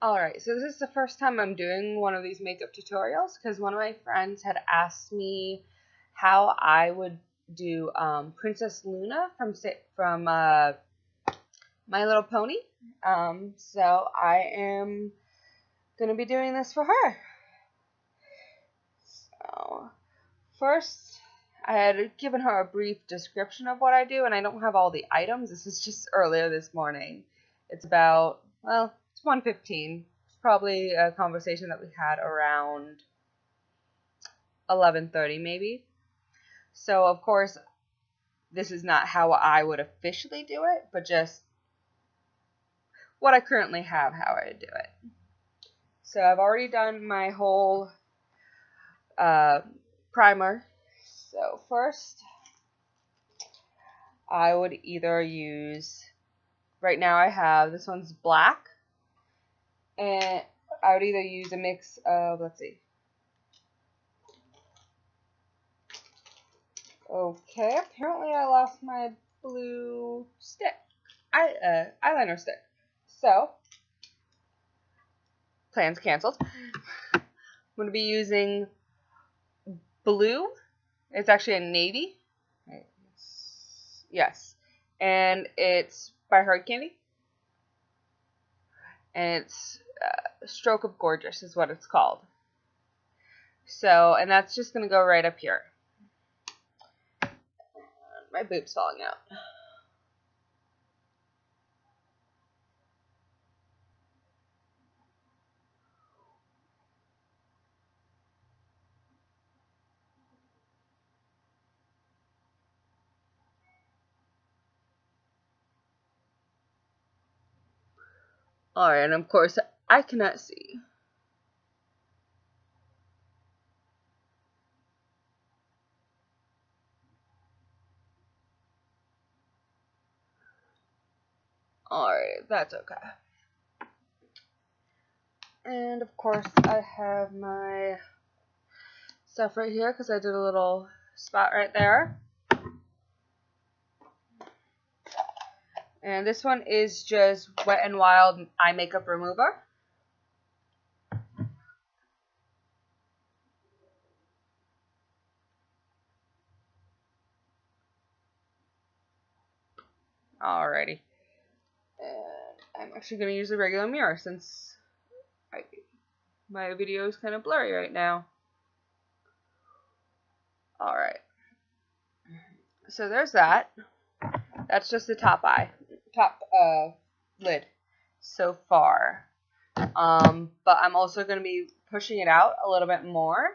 Alright, so this is the first time I'm doing one of these makeup tutorials because one of my friends had asked me how I would do Princess Luna from My Little Pony. So I am going to be doing this for her. So first, I had given her a brief description of what I do, and I don't have all the items. This is just earlier this morning. It's about, well, it's 1:15. It's probably a conversation that we had around 11:30 maybe. So, of course, this is not how I would officially do it, but just what I currently have, how I do it. So I've already done my whole primer. So first, I would either use, right now I have, this one's black, and I would either use a mix of, let's see. Okay, apparently I lost my blue stick, eyeliner stick. So, plans canceled. I'm going to be using blue. It's actually a navy. Yes. And it's by Hard Candy. And it's Stroke of Gorgeous is what it's called. So, and that's just going to go right up here. My boob's falling out. Alright, and of course, I cannot see. Alright, that's okay. And of course, I have my stuff right here because I did a little spot right there. And this one is just Wet n Wild Eye Makeup Remover. Alrighty. And I'm actually going to use a regular mirror since my video is kind of blurry right now. Alright. So there's that. That's just the top lid so far. But I'm also going to be pushing it out a little bit more.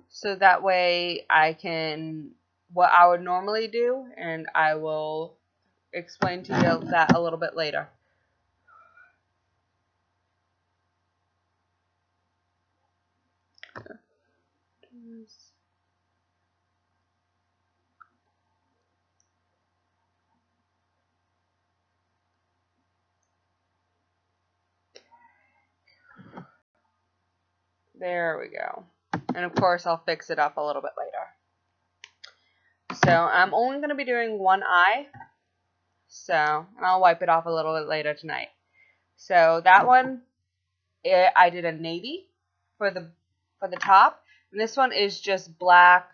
So that way I can, what I would normally do, and I will explain to you that a little bit later. There we go. And of course I'll fix it up a little bit later. So I'm only going to be doing one eye. So, and I'll wipe it off a little bit later tonight. So that one, I did a navy for the top. And this one is just black,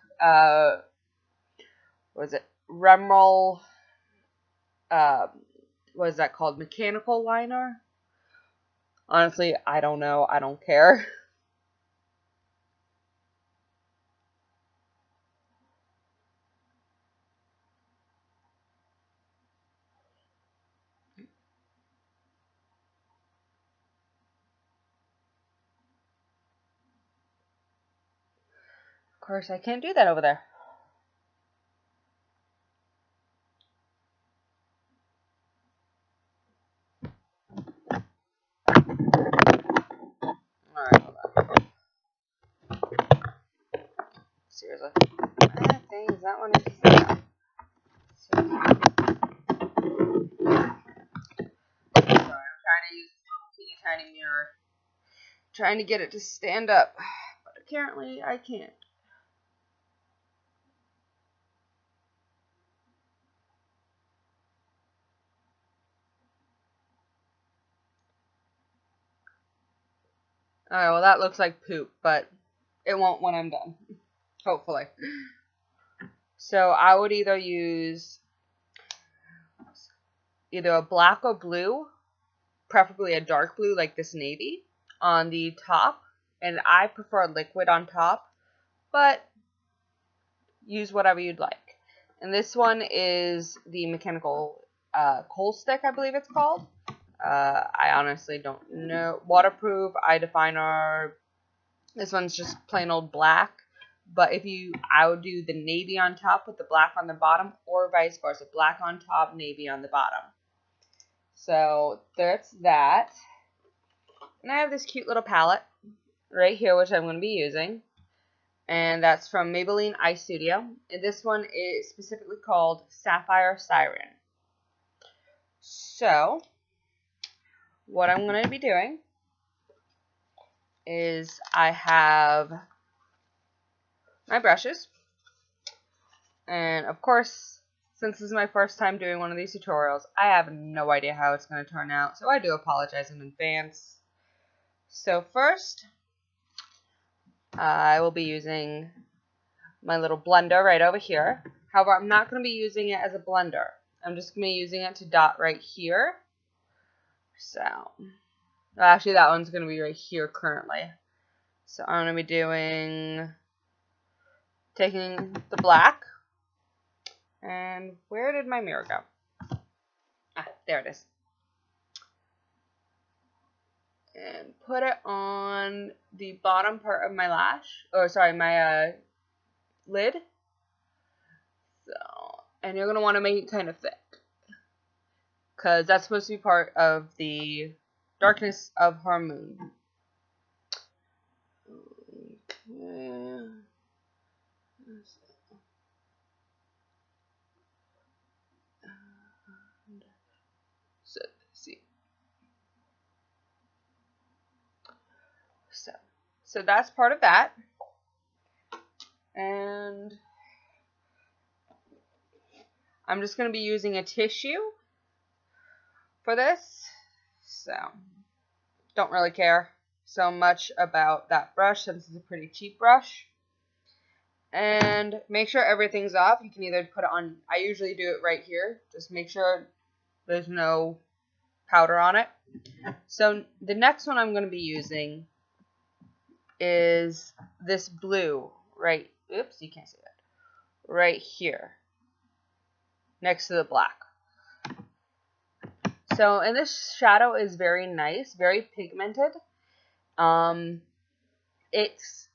what is it? Remoral, what is that called? Mechanical liner? Honestly, I don't know. I don't care. Of course, I can't do that over there. Alright, hold on. Seriously. Things, that one is... Sorry, I'm trying to use a teeny tiny mirror. Trying to get it to stand up. But apparently, I can't. Alright, well that looks like poop, but it won't when I'm done. Hopefully. So I would either use either a black or blue, preferably a dark blue like this navy, on the top. And I prefer liquid on top, but use whatever you'd like. And this one is the mechanical coal stick, I believe it's called. I honestly don't know. Waterproof, eye definer. This one's just plain old black. But I would do the navy on top with the black on the bottom, or vice versa. Black on top, navy on the bottom. So that's that. And I have this cute little palette right here, which I'm going to be using. And that's from Maybelline Eye Studio. And this one is specifically called Sapphire Siren. So what I'm going to be doing is I have my brushes. And of course, since this is my first time doing one of these tutorials, I have no idea how it's going to turn out. So I do apologize in advance. So first, I will be using my little blender right over here. However, I'm not going to be using it as a blender. I'm just going to be using it to dot right here. So, actually that one's going to be right here currently. So I'm going to be taking the black. And where did my mirror go? Ah, there it is. And put it on the bottom part of my lash, or sorry, my lid. So, and you're going to want to make it kind of thick, because that's supposed to be part of the darkness of her moon. Okay. So, see. So that's part of that. And I'm just going to be using a tissue for this. So don't really care so much about that brush since it's a pretty cheap brush. And make sure everything's off. You can either put it on, I usually do it right here. Just make sure there's no powder on it. So the next one I'm going to be using is this blue right, oops, you can't see that, right here next to the black. So, and this shadow is very nice, very pigmented. It's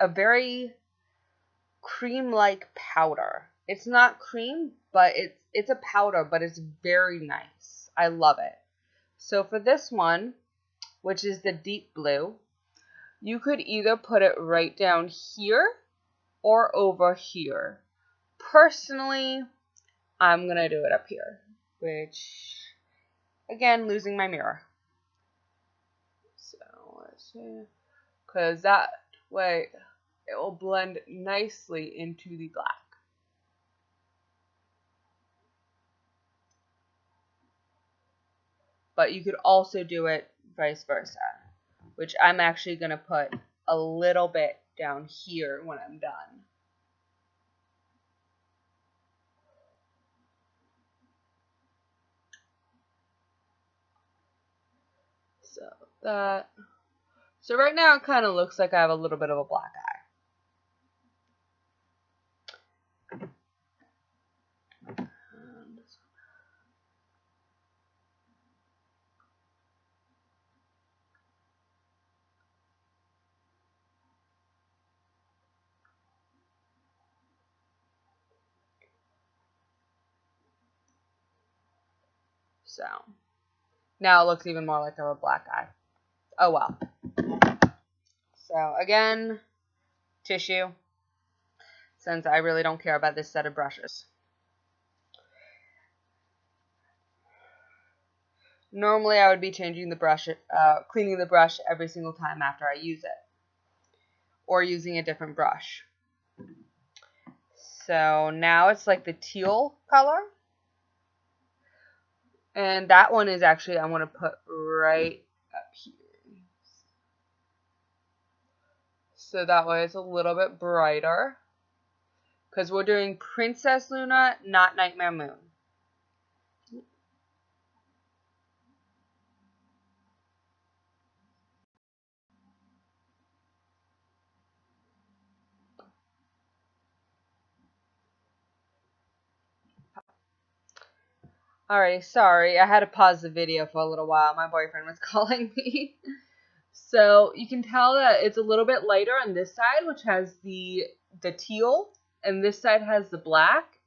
a very cream-like powder. It's not cream, but it's a powder, but it's very nice. I love it. So for this one, which is the deep blue, you could either put it right down here or over here. Personally, I'm going to do it up here, which, again, losing my mirror. So let's see, because that way it will blend nicely into the black. But you could also do it vice versa, which I'm actually going to put a little bit down here when I'm done. So right now it kind of looks like I have a little bit of a black eye. So now it looks even more like I have a black eye. Oh well. So again, tissue, since I really don't care about this set of brushes. Normally I would be changing the brush, cleaning the brush every single time after I use it, or using a different brush. So now it's like the teal color. And that one is actually, I want to put right up here. so that way it's a little bit brighter. Because we're doing Princess Luna, not Nightmare Moon. Alright, sorry, I had to pause the video for a little while. My boyfriend was calling me. So you can tell that it's a little bit lighter on this side, which has the teal, and this side has the black.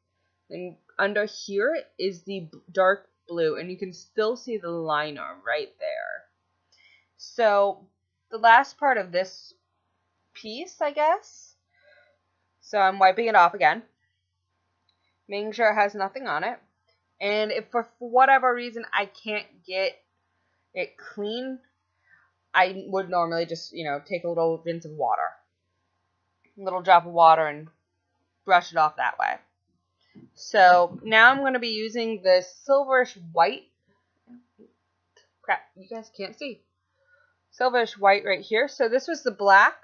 And under here is the dark blue, and you can still see the liner right there. So the last part of this piece, I guess. So I'm wiping it off again, making sure it has nothing on it. And if for whatever reason I can't get it clean, I would normally just, take a little rinse of water, a little drop of water, and brush it off that way. So now I'm going to be using the silverish white. Crap, you guys can't see. Silverish white right here. So this was the black,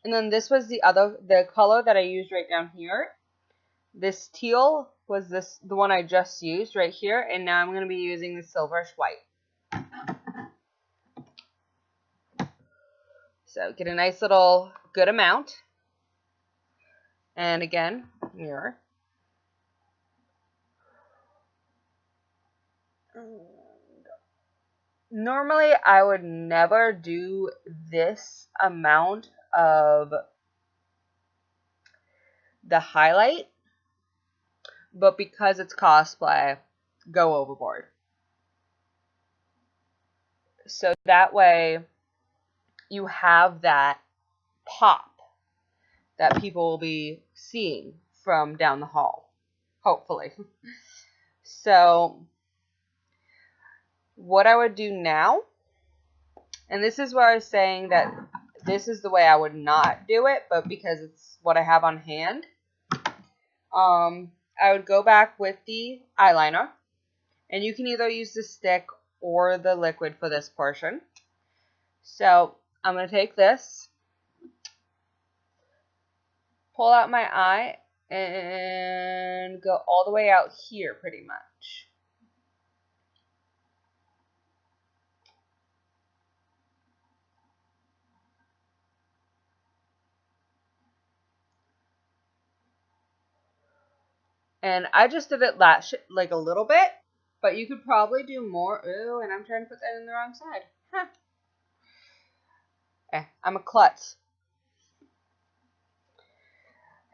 and then this was the color that I used right down here. This teal was the one I just used right here, and now I'm going to be using the silverish white. So get a nice little good amount. And again, mirror. Normally, I would never do this amount of the highlight, but because it's cosplay, go overboard. So that way, you have that pop that people will be seeing from down the hall, hopefully. So what I would do now, and this is where I was saying that this is the way I would not do it, but because it's what I have on hand, I would go back with the eyeliner, and you can either use the stick or the liquid for this portion. So I'm going to take this, pull out my eye, and go all the way out here pretty much. And I just did it like a little bit, but you could probably do more. Ooh, and I'm trying to put that in the wrong side. Huh. I'm a klutz.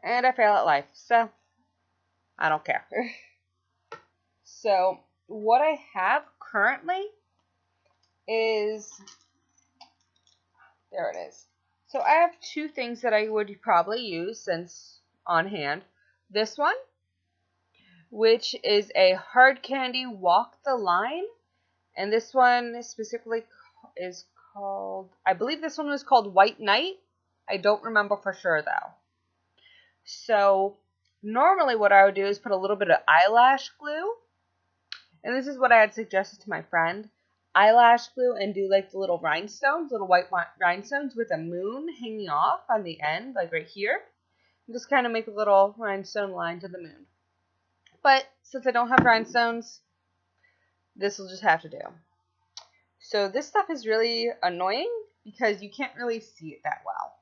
And I fail at life, so I don't care. So what I have currently is, there it is. So I have two things that I would probably use since on hand. This one, which is a Hard Candy Walk the Line, and this one specifically is called, I believe this one was called White Night. I don't remember for sure though. So normally what I would do is put a little bit of eyelash glue, and this is what I had suggested to my friend, eyelash glue, and do like the little rhinestones, little white rhinestones with a moon hanging off on the end, like right here, and just kind of make a little rhinestone line to the moon. But since I don't have rhinestones, this will just have to do. So this stuff is really annoying because you can't really see it that well.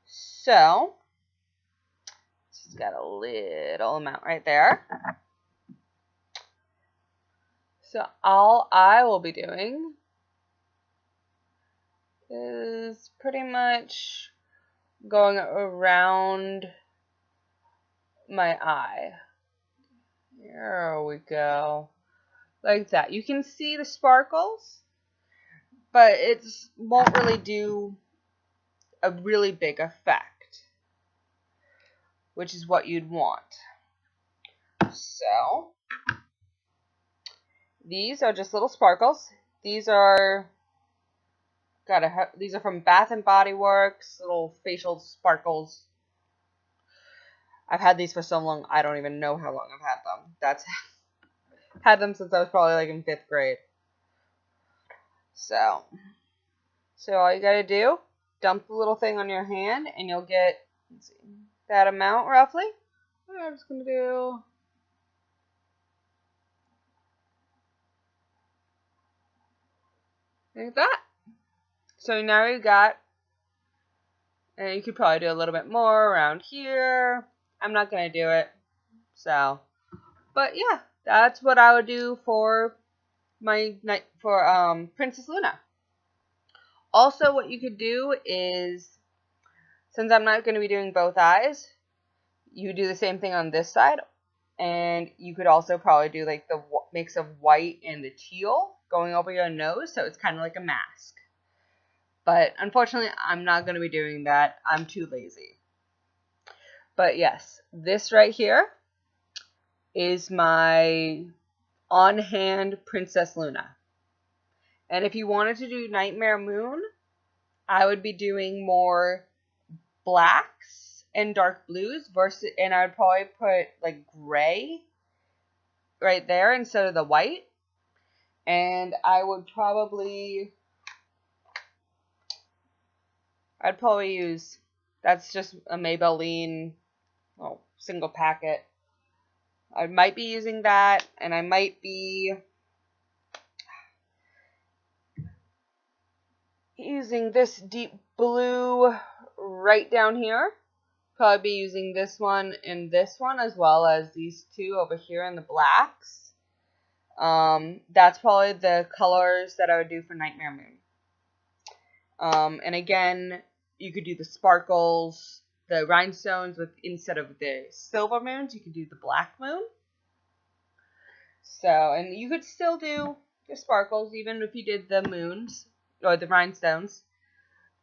So it's got a little amount right there. So all I will be doing is pretty much going around my eye. There we go. Like that. You can see the sparkles, but it won't really do a really big effect, which is what you'd want. So these are just little sparkles. These are from Bath and Body Works, little facial sparkles. I've had these for so long, I don't even know how long I've had them. Had them since I was probably like in 5th grade. So all you gotta do dump the little thing on your hand, and you'll get, let's see, that amount roughly. I'm just going to do like that. So now you got, and you could probably do a little bit more around here. I'm not going to do it. So, but yeah, that's what I would do for my night for Princess Luna. Also, what you could do is, since I'm not going to be doing both eyes, you do the same thing on this side, and you could also probably do like the mix of white and the teal going over your nose, so it's kind of like a mask. But unfortunately, I'm not going to be doing that. I'm too lazy. But yes, this right here is my on-hand Princess Luna. And if you wanted to do Nightmare Moon, I would be doing more blacks and dark blues versus, and I would probably put like gray right there instead of the white. And I'd probably use, that's just a Maybelline single packet. I might be using that, and I might be using this deep blue right down here. Probably be using this one and this one, as well as these two over here in the blacks. That's probably the colors that I would do for Nightmare Moon. And again, you could do the sparkles, the rhinestones with, instead of the silver moons, you could do the black moon. So, and you could still do the sparkles even if you did the moons or the rhinestones.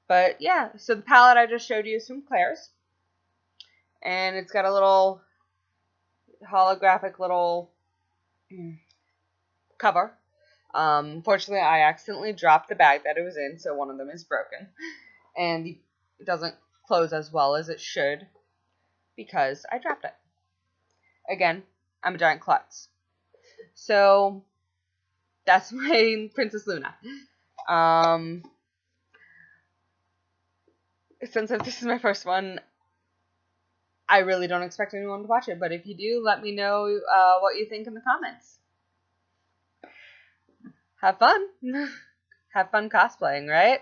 But yeah, so the palette I just showed you is from Claire's. And it's got a little holographic little cover. Fortunately, I accidentally dropped the bag that it was in, so one of them is broken. And it doesn't close as well as it should because I dropped it. Again, I'm a giant klutz. So that's my Princess Luna. Since this is my first one, I really don't expect anyone to watch it, but if you do, let me know what you think in the comments. Have fun. Have fun cosplaying, right?